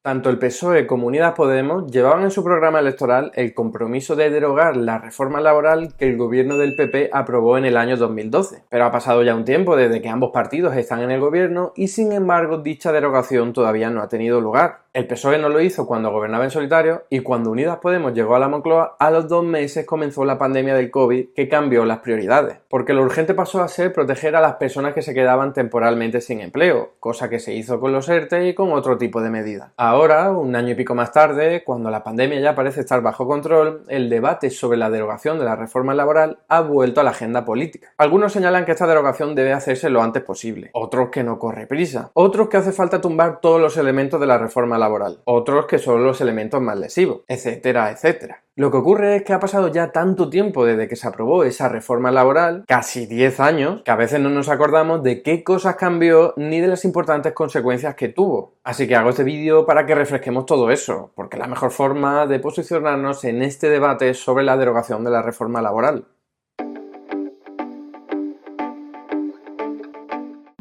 Tanto el PSOE como Unidas Podemos llevaban en su programa electoral el compromiso de derogar la reforma laboral que el gobierno del PP aprobó en el año 2012. Pero ha pasado ya un tiempo desde que ambos partidos están en el gobierno y sin embargo dicha derogación todavía no ha tenido lugar. El PSOE no lo hizo cuando gobernaba en solitario y cuando Unidas Podemos llegó a la Moncloa, a los 2 meses comenzó la pandemia del COVID que cambió las prioridades. Porque lo urgente pasó a ser proteger a las personas que se quedaban temporalmente sin empleo, cosa que se hizo con los ERTE y con otro tipo de medidas. Ahora, un año y pico más tarde, cuando la pandemia ya parece estar bajo control, el debate sobre la derogación de la reforma laboral ha vuelto a la agenda política. Algunos señalan que esta derogación debe hacerse lo antes posible, otros que no corre prisa, otros que hace falta tumbar todos los elementos de la reforma laboral, otros que son los elementos más lesivos, etcétera, etcétera. Lo que ocurre es que ha pasado ya tanto tiempo desde que se aprobó esa reforma laboral, casi 10 años, que a veces no nos acordamos de qué cosas cambió ni de las importantes consecuencias que tuvo. Así que hago este vídeo para que refresquemos todo eso, porque la mejor forma de posicionarnos en este debate sobre la derogación de la reforma laboral.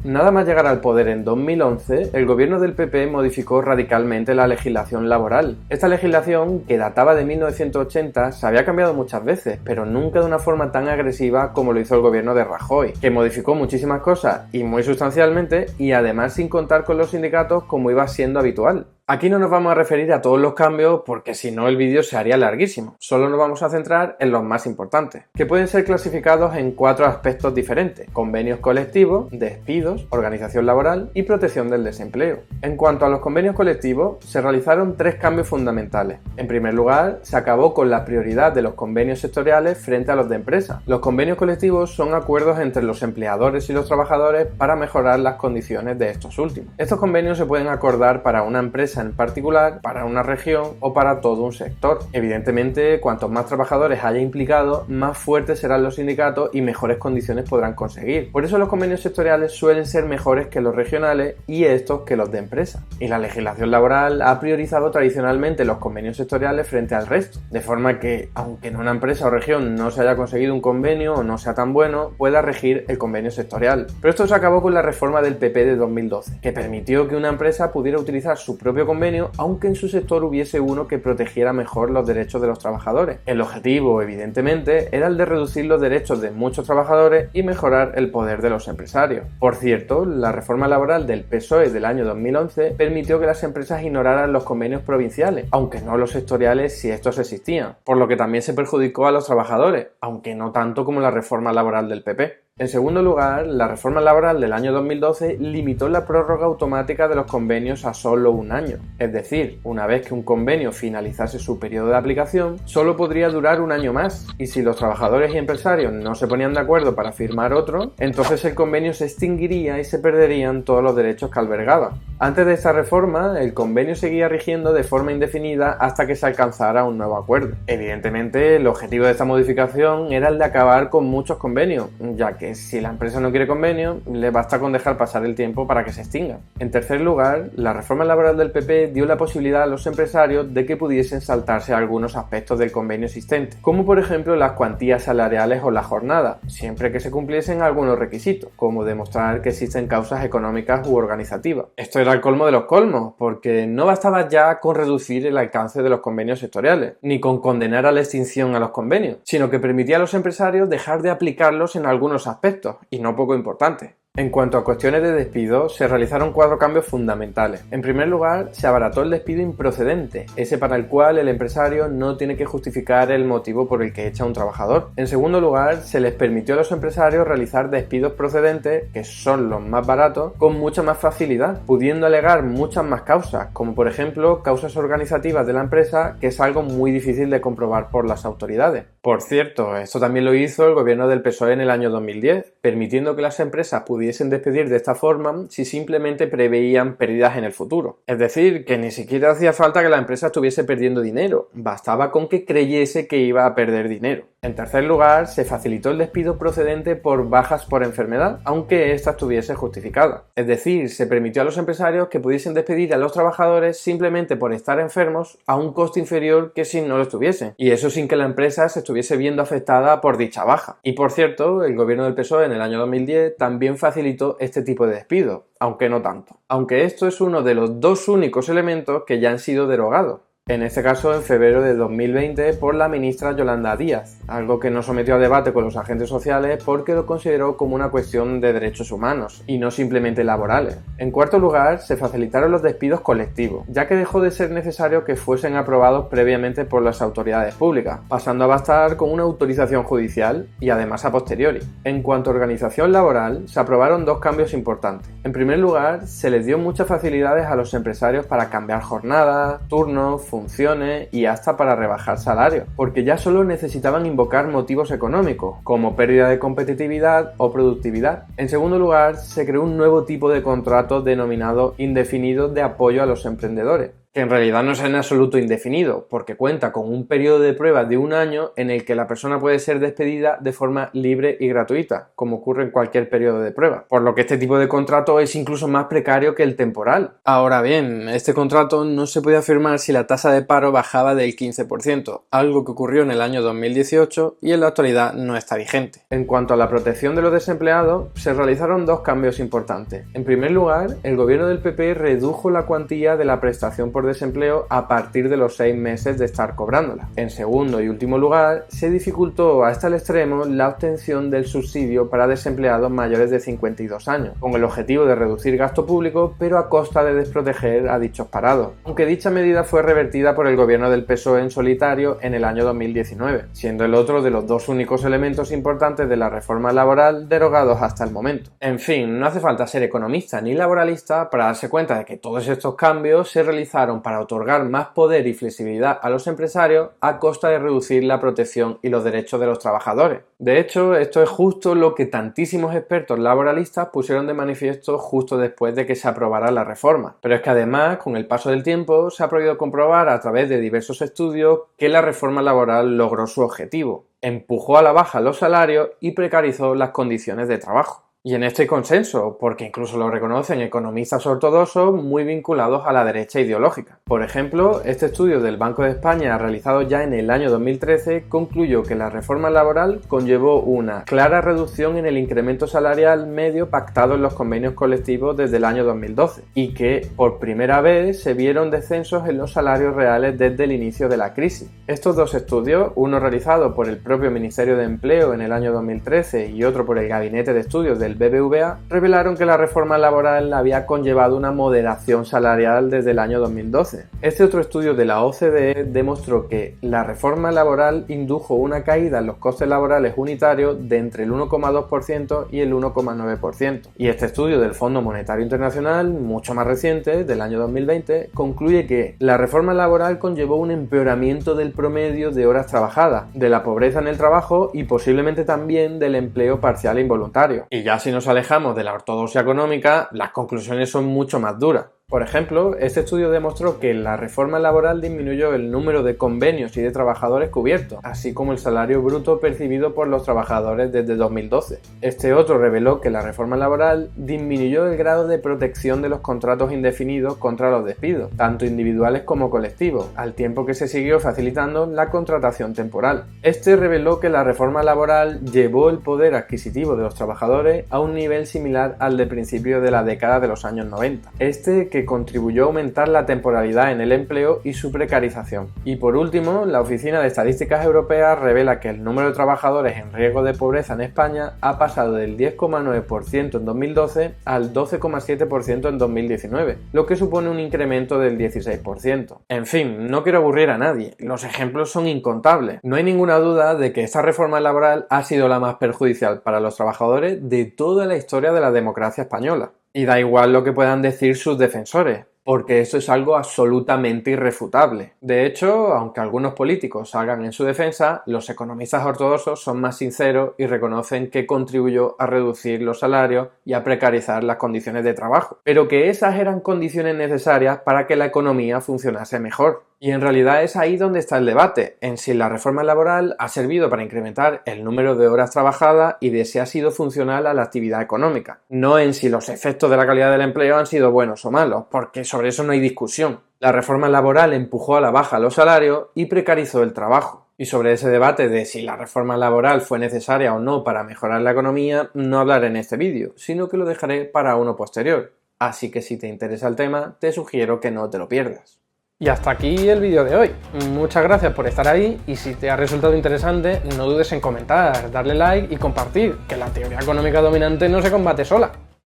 Nada más llegar al poder en 2011, el gobierno del PP modificó radicalmente la legislación laboral. Esta legislación, que databa de 1980, se había cambiado muchas veces, pero nunca de una forma tan agresiva como lo hizo el gobierno de Rajoy, que modificó muchísimas cosas y muy sustancialmente, y además sin contar con los sindicatos como iba siendo habitual. Aquí no nos vamos a referir a todos los cambios porque si no el vídeo se haría larguísimo. Solo nos vamos a centrar en los más importantes, que pueden ser clasificados en 4 aspectos diferentes: convenios colectivos, despidos, organización laboral y protección del desempleo. En cuanto a los convenios colectivos, se realizaron 3 cambios fundamentales. En primer lugar, se acabó con la prioridad de los convenios sectoriales frente a los de empresa. Los convenios colectivos son acuerdos entre los empleadores y los trabajadores para mejorar las condiciones de estos últimos. Estos convenios se pueden acordar para una empresa en particular, para una región o para todo un sector. Evidentemente, cuantos más trabajadores haya implicado, más fuertes serán los sindicatos y mejores condiciones podrán conseguir. Por eso los convenios sectoriales suelen ser mejores que los regionales y estos que los de empresa. Y la legislación laboral ha priorizado tradicionalmente los convenios sectoriales frente al resto, de forma que, aunque en una empresa o región no se haya conseguido un convenio o no sea tan bueno, pueda regir el convenio sectorial. Pero esto se acabó con la reforma del PP de 2012, que permitió que una empresa pudiera utilizar su propio convenio aunque en su sector hubiese uno que protegiera mejor los derechos de los trabajadores. El objetivo, evidentemente, era el de reducir los derechos de muchos trabajadores y mejorar el poder de los empresarios. Por cierto, la reforma laboral del PSOE del año 2011 permitió que las empresas ignoraran los convenios provinciales, aunque no los sectoriales si estos existían, por lo que también se perjudicó a los trabajadores, aunque no tanto como la reforma laboral del PP. En segundo lugar, la reforma laboral del año 2012 limitó la prórroga automática de los convenios a solo un año. Es decir, una vez que un convenio finalizase su periodo de aplicación, solo podría durar un año más. Y si los trabajadores y empresarios no se ponían de acuerdo para firmar otro, entonces el convenio se extinguiría y se perderían todos los derechos que albergaba. Antes de esta reforma, el convenio seguía rigiendo de forma indefinida hasta que se alcanzara un nuevo acuerdo. Evidentemente, el objetivo de esta modificación era el de acabar con muchos convenios, ya que si la empresa no quiere convenio, le basta con dejar pasar el tiempo para que se extinga. En tercer lugar, la reforma laboral del PP dio la posibilidad a los empresarios de que pudiesen saltarse algunos aspectos del convenio existente, como por ejemplo las cuantías salariales o la jornada, siempre que se cumpliesen algunos requisitos, como demostrar que existen causas económicas u organizativas. Esto era el colmo de los colmos, porque no bastaba ya con reducir el alcance de los convenios sectoriales, ni con condenar a la extinción a los convenios, sino que permitía a los empresarios dejar de aplicarlos en algunos aspectos, y no poco importantes. En cuanto a cuestiones de despido, se realizaron 4 cambios fundamentales. En primer lugar, se abarató el despido improcedente, ese para el cual el empresario no tiene que justificar el motivo por el que echa a un trabajador. En segundo lugar, se les permitió a los empresarios realizar despidos procedentes, que son los más baratos, con mucha más facilidad, pudiendo alegar muchas más causas, como por ejemplo causas organizativas de la empresa, que es algo muy difícil de comprobar por las autoridades. Por cierto, esto también lo hizo el gobierno del PSOE en el año 2010, permitiendo que las empresas pudiesen despedir de esta forma si simplemente preveían pérdidas en el futuro. Es decir, que ni siquiera hacía falta que la empresa estuviese perdiendo dinero, bastaba con que creyese que iba a perder dinero. En tercer lugar, se facilitó el despido procedente por bajas por enfermedad, aunque ésta estuviese justificada. Es decir, se permitió a los empresarios que pudiesen despedir a los trabajadores simplemente por estar enfermos a un coste inferior que si no lo estuviesen, y eso sin que la empresa se estuviese viendo afectada por dicha baja. Y por cierto, el gobierno del PSOE en el año 2010 también facilitó este tipo de despido, aunque no tanto. Aunque esto es uno de los dos únicos elementos que ya han sido derogados. En este caso en febrero de 2020 por la ministra Yolanda Díaz, algo que no sometió a debate con los agentes sociales porque lo consideró como una cuestión de derechos humanos y no simplemente laborales. En cuarto lugar, se facilitaron los despidos colectivos, ya que dejó de ser necesario que fuesen aprobados previamente por las autoridades públicas, pasando a bastar con una autorización judicial y además a posteriori. En cuanto a organización laboral, se aprobaron dos cambios importantes. En primer lugar, se les dio muchas facilidades a los empresarios para cambiar jornadas, turnos, funciones y hasta para rebajar salarios, porque ya solo necesitaban invocar motivos económicos, como pérdida de competitividad o productividad. En segundo lugar, se creó un nuevo tipo de contrato denominado indefinido de apoyo a los emprendedores, que en realidad no es en absoluto indefinido, porque cuenta con un periodo de prueba de un año en el que la persona puede ser despedida de forma libre y gratuita, como ocurre en cualquier periodo de prueba, por lo que este tipo de contrato es incluso más precario que el temporal. Ahora bien, este contrato no se podía firmar si la tasa de paro bajaba del 15%, algo que ocurrió en el año 2018 y en la actualidad no está vigente. En cuanto a la protección de los desempleados, se realizaron dos cambios importantes. En primer lugar, el gobierno del PP redujo la cuantía de la prestación por desempleo a partir de los 6 meses de estar cobrándola. En segundo y último lugar, se dificultó hasta el extremo la obtención del subsidio para desempleados mayores de 52 años, con el objetivo de reducir gasto público, pero a costa de desproteger a dichos parados, aunque dicha medida fue revertida por el gobierno del PSOE en solitario en el año 2019, siendo el otro de los dos únicos elementos importantes de la reforma laboral derogados hasta el momento. En fin, no hace falta ser economista ni laboralista para darse cuenta de que todos estos cambios se realizaron para otorgar más poder y flexibilidad a los empresarios a costa de reducir la protección y los derechos de los trabajadores. De hecho, esto es justo lo que tantísimos expertos laboralistas pusieron de manifiesto justo después de que se aprobara la reforma. Pero es que además, con el paso del tiempo, se ha podido comprobar a través de diversos estudios que la reforma laboral logró su objetivo. Empujó a la baja los salarios y precarizó las condiciones de trabajo. Y en esto hay consenso, porque incluso lo reconocen economistas ortodoxos muy vinculados a la derecha ideológica. Por ejemplo, este estudio del Banco de España, realizado ya en el año 2013, concluyó que la reforma laboral conllevó una clara reducción en el incremento salarial medio pactado en los convenios colectivos desde el año 2012, y que por primera vez se vieron descensos en los salarios reales desde el inicio de la crisis. Estos dos estudios, uno realizado por el propio Ministerio de Empleo en el año 2013 y otro por el Gabinete de Estudios del BBVA, revelaron que la reforma laboral había conllevado una moderación salarial desde el año 2012. Este otro estudio de la OCDE demostró que la reforma laboral indujo una caída en los costes laborales unitarios de entre el 1,2% y el 1,9%. Y este estudio del Fondo Monetario Internacional, mucho más reciente, del año 2020, concluye que la reforma laboral conllevó un empeoramiento del promedio de horas trabajadas, de la pobreza en el trabajo y posiblemente también del empleo parcial e involuntario. Y ya si nos alejamos de la ortodoxia económica, las conclusiones son mucho más duras. Por ejemplo, este estudio demostró que la reforma laboral disminuyó el número de convenios y de trabajadores cubiertos, así como el salario bruto percibido por los trabajadores desde 2012. Este otro reveló que la reforma laboral disminuyó el grado de protección de los contratos indefinidos contra los despidos, tanto individuales como colectivos, al tiempo que se siguió facilitando la contratación temporal. Este reveló que la reforma laboral llevó el poder adquisitivo de los trabajadores a un nivel similar al de principios de la década de los años 90. Que contribuyó a aumentar la temporalidad en el empleo y su precarización. Y por último, la Oficina de Estadísticas Europeas revela que el número de trabajadores en riesgo de pobreza en España ha pasado del 10,9% en 2012 al 12,7% en 2019, lo que supone un incremento del 16%. En fin, no quiero aburrir a nadie, los ejemplos son incontables. No hay ninguna duda de que esta reforma laboral ha sido la más perjudicial para los trabajadores de toda la historia de la democracia española. Y da igual lo que puedan decir sus defensores, porque eso es algo absolutamente irrefutable. De hecho, aunque algunos políticos salgan en su defensa, los economistas ortodoxos son más sinceros y reconocen que contribuyó a reducir los salarios y a precarizar las condiciones de trabajo, pero que esas eran condiciones necesarias para que la economía funcionase mejor. Y en realidad es ahí donde está el debate, en si la reforma laboral ha servido para incrementar el número de horas trabajadas y de si ha sido funcional a la actividad económica, no en si los efectos de la calidad del empleo han sido buenos o malos, porque sobre eso no hay discusión. La reforma laboral empujó a la baja los salarios y precarizó el trabajo. Y sobre ese debate de si la reforma laboral fue necesaria o no para mejorar la economía, no hablaré en este vídeo, sino que lo dejaré para uno posterior. Así que si te interesa el tema, te sugiero que no te lo pierdas. Y hasta aquí el vídeo de hoy. Muchas gracias por estar ahí y si te ha resultado interesante, no dudes en comentar, darle like y compartir, que la teoría económica dominante no se combate sola.